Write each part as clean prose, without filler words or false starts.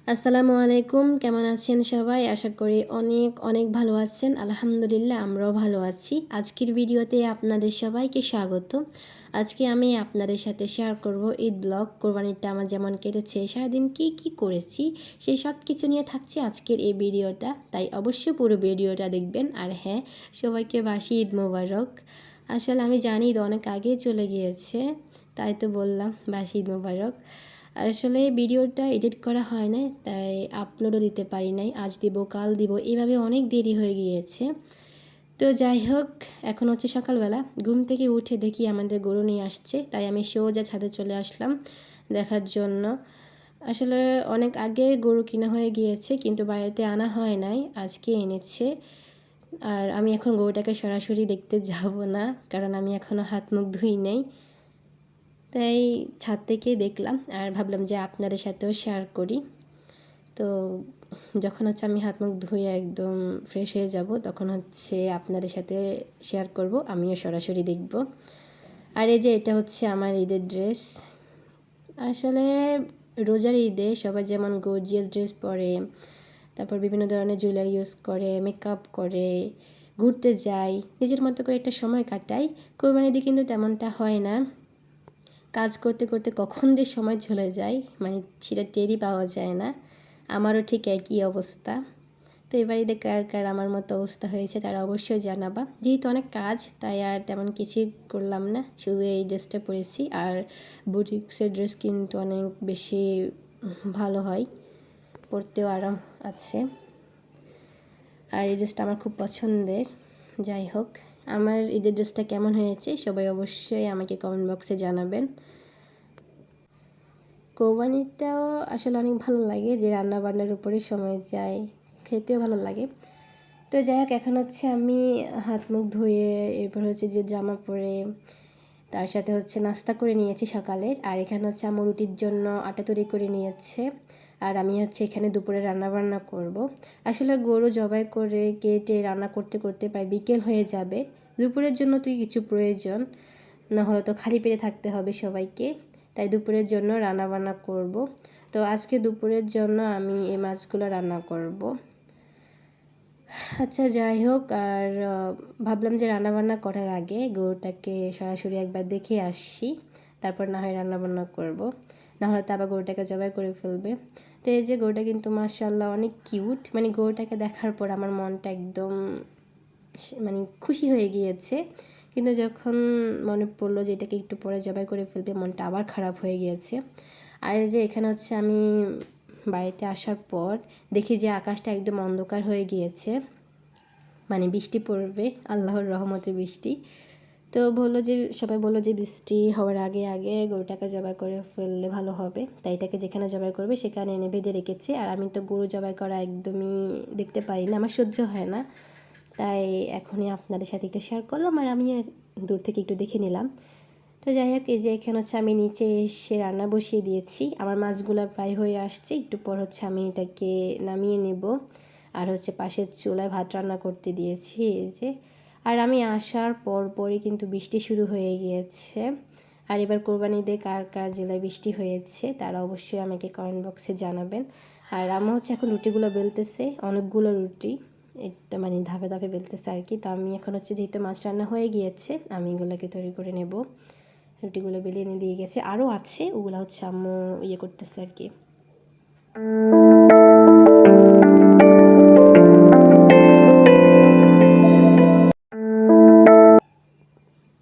আসসালামু আলাইকুম, কেমন আছেন সবাই? আশা করি অনেক অনেক ভালো আছেন। আলহামদুলিল্লাহ আমরাও ভালো আছি। আজকের ভিডিওতে আপনাদের সবাইকে স্বাগত। আজকে আমি আপনাদের সাথে শেয়ার করব ঈদ ব্লগ। কোরবানিটা আমার যেমন কেটেছে, সারাদিন কি করেছি সেই সব কিছু নিয়ে থাকছে আজকের এই ভিডিওটা। তাই অবশ্যই পুরো ভিডিওটা দেখবেন। আর হ্যাঁ, সবাইকে বাসি ঈদ মোবারক। আসলে আমি জানি ঈদ অনেক আগেই চলে গিয়েছে, তাই তো বললাম বাসি ঈদ মোবারক। আসলে ভিডিওটা এডিট করা হয় নাই, তাই আপলোডও দিতে পারি নাই। আজ দিব কাল দিব এইভাবে অনেক দেরি হয়ে গিয়েছে। তো যাই হোক, এখন হচ্ছে সকালবেলা, ঘুম থেকে উঠে দেখি আমাদের গরু নিয়ে আসছে, তাই আমি সোজা ছাদে চলে আসলাম দেখার জন্য। আসলে অনেক আগে গরু কিনা হয়ে গিয়েছে, কিন্তু বাড়িতে আনা হয় নাই, আজকে এনেছে। আর আমি এখন গরুটাকে সরাসরি দেখতে যাব না, কারণ আমি এখনও হাত মুখ ধুই নাই। তাই ছাদ থেকে দেখলাম আর ভাবলাম যে আপনাদের সাথেও শেয়ার করি। তো যখন হচ্ছে আমি হাত মুখ ধুয়ে একদম ফ্রেশ হয়ে যাব, তখন হচ্ছে আপনাদের সাথে শেয়ার করব, আমিও সরাসরি দেখব। আর এই যে এটা হচ্ছে আমার ঈদের ড্রেস। আসলে রোজার ঈদে সবাই যেমন গর্জিয়াস ড্রেস পরে, তারপর বিভিন্ন ধরনের জুয়েলারি ইউজ করে, মেকআপ করে, ঘুরতে যায়, নিজের মতো করে একটা সময় কাটায়। কোরবানির ঈদে কিন্তু তেমনটা হয় না। কাজ করতে করতে কখন যে সময় চলে যায়, মানে সেটা টেরই পাওয়া যায় না। আমারও ঠিক একই অবস্থা। তো এবার ঈদে কার কার আমার মতো অবস্থা হয়েছে তারা অবশ্যই জানাবা। যেহেতু অনেক কাজ, তাই আর তেমন কিছুই করলাম না, শুধু এই ড্রেসটা পরেছি। আর বুটিক্সের ড্রেস কিন্তু অনেক বেশি ভালো হয়, পরতেও আরাম আছে। আর এই ড্রেসটা আমার খুব পছন্দের। যাই হোক, আমার ঈদের ড্রেসটা কেমন হয়েছে সবাই অবশ্যই আমাকে কমেন্ট বক্সে জানাবেন। কোরবানিটাও আসলে অনেক ভালো লাগে, যে রান্না বান্নার উপরে সময় যায়, খেতেও ভালো লাগে। তো যাই হোক, এখন হচ্ছে আমি হাত মুখ ধুয়ে এরপর হচ্ছে যে জামা পরে, তার সাথে হচ্ছে নাস্তা করে নিয়েছি সকালের। আর এখানে হচ্ছে আমার রুটির জন্য আটা তৈরি করে নিয়েছে। আর আমি হচ্ছে এখানে দুপুরে রান্না বান্না করব। আসলে গরু জবাই করে কেটে রান্না করতে করতে প্রায় বিকেল হয়ে যাবে। দুপুরের জন্য তো কিছু প্রয়োজন, না হলে তো খালি পেটে থাকতে হবে সবাইকে। তাই দুপুরের জন্য রান্না বান্না করব। তো আজকে দুপুরের জন্য আমি এই মাছগুলো রান্না করব। আচ্ছা যাই হোক, আর ভাবলাম যে রান্নাবান্না করার আগে গরুটাকে সরাসরি একবার দেখে আসি, তারপর না হয় রান্নাবান্না করব, নাহলে তো আবার গরুটাকে জবাই করে ফেলবে। তো এই যে গরুটা কিন্তু মাশাআল্লাহ অনেক কিউট, মানে গরুটাকে দেখার পর আমার মনটা একদম মানে খুশি হয়ে গিয়েছে। কিন্তু যখন মনে পড়লো যে এটাকে একটু পরে জবাই করে ফেলবে, মনটা আবার খারাপ হয়ে গিয়েছে। আর এই যে এখানে হচ্ছে আমি বাড়িতে আসার পর দেখি যে আকাশটা একদম অন্ধকার হয়ে গিয়েছে, মানে বৃষ্টি পড়বে, আল্লাহর রহমতে বৃষ্টি। তো বললো যে, সবাই বললো যে বৃষ্টি হওয়ার আগে আগে গরুটাকে জবাই করে ফেললে ভালো হবে। তাই এটাকে যেখানে জবাই করবে সেখানে এনে বেঁধে রেখেছে। আর আমি তো গরু জবাই করা একদমই দেখতে পাই না, আমার সহ্য হয় না। তাই এখনই আপনাদের সাথে একটু শেয়ার করলাম, আর আমিও দূর থেকে একটু দেখে নিলাম। তো যাই হোক, এই যে এখানে হচ্ছে আমি নিচে এসে রান্না বসিয়ে দিয়েছি। আমার মাছগুলো প্রায় হয়ে আসছে, একটু পর হচ্ছে আমি এটাকে নামিয়ে নেব। আর হচ্ছে পাশের চুলায় ভাত রান্না করতে দিয়েছি এই যে। আর আমি আসার পরই কিন্তু বৃষ্টি শুরু হয়ে গিয়েছে। আর এবার কোরবানি ঈদে কার কার জেলায় বৃষ্টি হয়েছে তারা অবশ্যই আমাকে কমেন্ট বক্সে জানাবেন। আর আমি হচ্ছে এখন রুটিগুলো বেলতেছে, অনেকগুলো রুটি, এটা মানে ধাপে ধাপে বেলতেছে আর কি। তো আমি এখন হচ্ছে যেহেতু মাছ রান্না হয়ে গিয়েছে, আমি এগুলোকে তৈরি করে নেব। রুটিগুলো বেলে এনে দিয়ে গেছে, আরও আছে, ওগুলো হচ্ছে আম্মু ইয়ে করতেছে আর কি।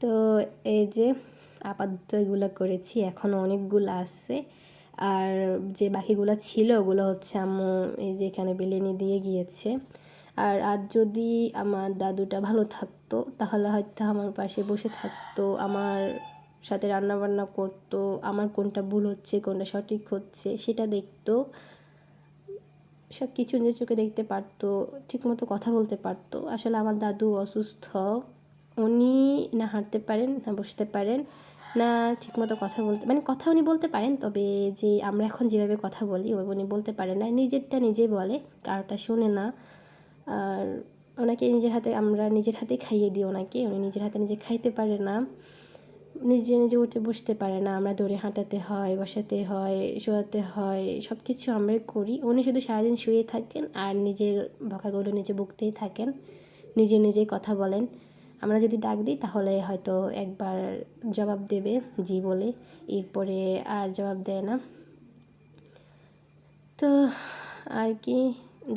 তো এই যে আপাতত এগুলো করেছি, এখন অনেকগুলো আছে। আর যে বাকিগুলো ছিল ওগুলো হচ্ছে আম্মু এই যে এখানে বেলে এনে দিয়ে গিয়েছে। আর আজ যদি আমার দাদুটা ভালো থাকতো, তাহলে হয়তো আমার পাশে বসে থাকতো, আমার সাথে রান্না বান্না করতো, আমার কোনটা ভুল হচ্ছে কোনটা সঠিক হচ্ছে সেটা দেখতো, সব কিছু নিজের চোখে দেখতে পারতো, ঠিকমতো কথা বলতে পারতো। আসলে আমার দাদু অসুস্থ, উনি না হাঁটতে পারেন, না বসতে পারেন, না ঠিকমতো কথা বলতে, মানে কথা উনি বলতে পারেন, তবে যে আমরা এখন যেভাবে কথা বলি ওইভাবে উনি বলতে পারেন না, নিজেরটা নিজেই বলে, কারোটা শোনে না। আর ওনাকে নিজের হাতে, আমরা নিজের হাতে খাইয়ে দিই ওনাকে, উনি নিজের হাতে নিজে খাইতে পারে না। নিজে নিজে উঠে বসতে পারে না, আমরা ধরে হাঁটাতে হয়, বসাতে হয়, শোয়াতে হয়, সব কিছু আমরাই করি। উনি শুধু সারাদিন শুয়ে থাকেন আর নিজের বকাগুলো নিজে বকতেই থাকেন, নিজে নিজেই কথা বলেন। আমরা যদি ডাক দিই তাহলে হয়তো একবার জবাব দেবে জি বলে, এরপরে আর জবাব দেয় না। তো আর কি,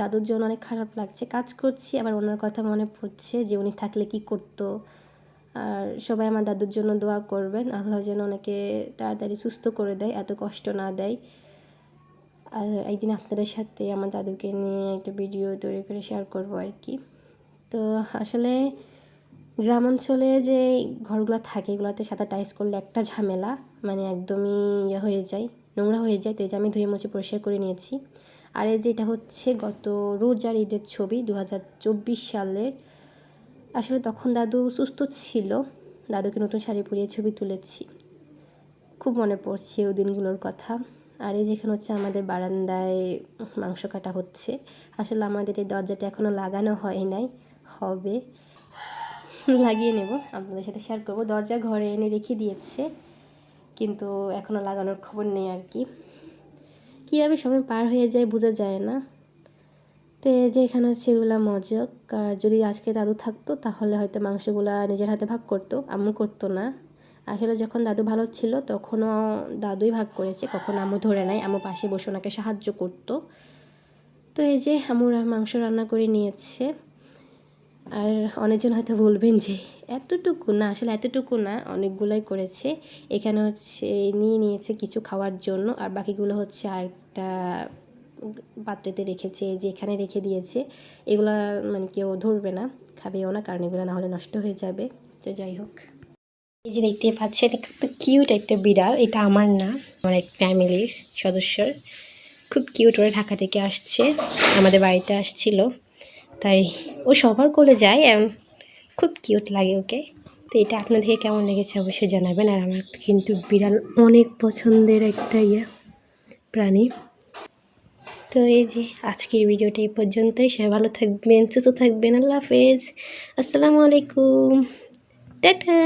দাদুর জন্য অনেক খারাপ লাগছে। কাজ করছি আবার ওনার কথা মনে পড়ছে যে উনি থাকলে কি করতো। আর সবাই আমার দাদুর জন্য দোয়া করবেন, আল্লাহ যেন ওনাকে তাড়াতাড়ি সুস্থ করে দেয়, এত কষ্ট না দেয়। আর একদিন আপনাদের সাথে আমার দাদুকে নিয়ে একটা ভিডিও তৈরি করে শেয়ার করবো আর কি। তো আসলে গ্রাম অঞ্চলে যে ঘরগুলো থাকে এগুলোতে সাদা টাইলস করলে একটা ঝামেলা, মানে একদমই ইয়ে হয়ে যায়, নোংরা হয়ে যায়। তো এই যে আমি ধুয়ে মুছে পরিষ্কার করে নিয়েছি। আর এই যে এটা হচ্ছে গত রোজার ঈদের ছবি 2024 সালের। আসলে তখন দাদু সুস্থ ছিল, দাদুকে নতুন শাড়ি পরিয়ে ছবি তুলেছি, খুব মনে পড়ছে ওই দিনগুলোর কথা। আর এই যেখানে হচ্ছে আমাদের বারান্দায় মাংস কাটা হচ্ছে। আসলে আমাদের এই দরজাটা এখনও লাগানো হয় নাই, হবে, লাগিয়ে নেব, আপনাদের সাথে শেয়ার করব। দরজা ঘরে এনে রেখে দিয়েছে, কিন্তু এখনও লাগানোর খবর নেই আর কি। কীভাবে সময় পার হয়ে যায় বোঝা যায় না। তো এই যে এখানে হচ্ছে এগুলো মজক। আর যদি আজকে দাদু থাকতো তাহলে হয়তো মাংসগুলা নিজের হাতে ভাগ করতো, আম্মু করতো না। আসলে যখন দাদু ভালো ছিল তখনও দাদুই ভাগ করেছে, কখনো আম্মু ধরে নাই, আম্মু পাশে বসে ওনাকে সাহায্য করতো। তো এই যে আম্মুরা মাংস রান্না করে নিয়েছে। আর অনেকজন হয়তো বলবেন যে এতটুকু না, আসলে এতটুকু না, অনেকগুলোই করেছে। এখানে হচ্ছে নিয়ে নিয়েছে কিছু খাওয়ার জন্য, আর বাকিগুলো হচ্ছে আরেকটা পাত্রেতে রেখেছে, যে এখানে রেখে দিয়েছে। এগুলা মানে কেউ ধরবে না, খাবেও না, কারণ এগুলো না হলে নষ্ট হয়ে যাবে। তো যাই হোক, এই যে দেখতে পাচ্ছেন একটা কিউট একটা বিড়াল, এটা আমার না, আমার এক ফ্যামিলির সদস্যর। খুব কিউট, ওরা ঢাকা থেকে আসছে, আমাদের বাড়িতে আসছিল, তাই ও সবার কোলে যায়, খুব কিউট লাগে ওকে। তো এটা আপনাদেরকে কেমন লেগেছে অবশ্যই জানাবেন। আর আমার কিন্তু বিড়াল অনেক পছন্দের একটা প্রাণী। তো এই যে আজকের ভিডিওটা এই পর্যন্তই। সবাই ভালো থাকবেন, সুস্থ থাকবেন। আল্লাহ হাফেজ, আসসালামু আলাইকুম, টাটা।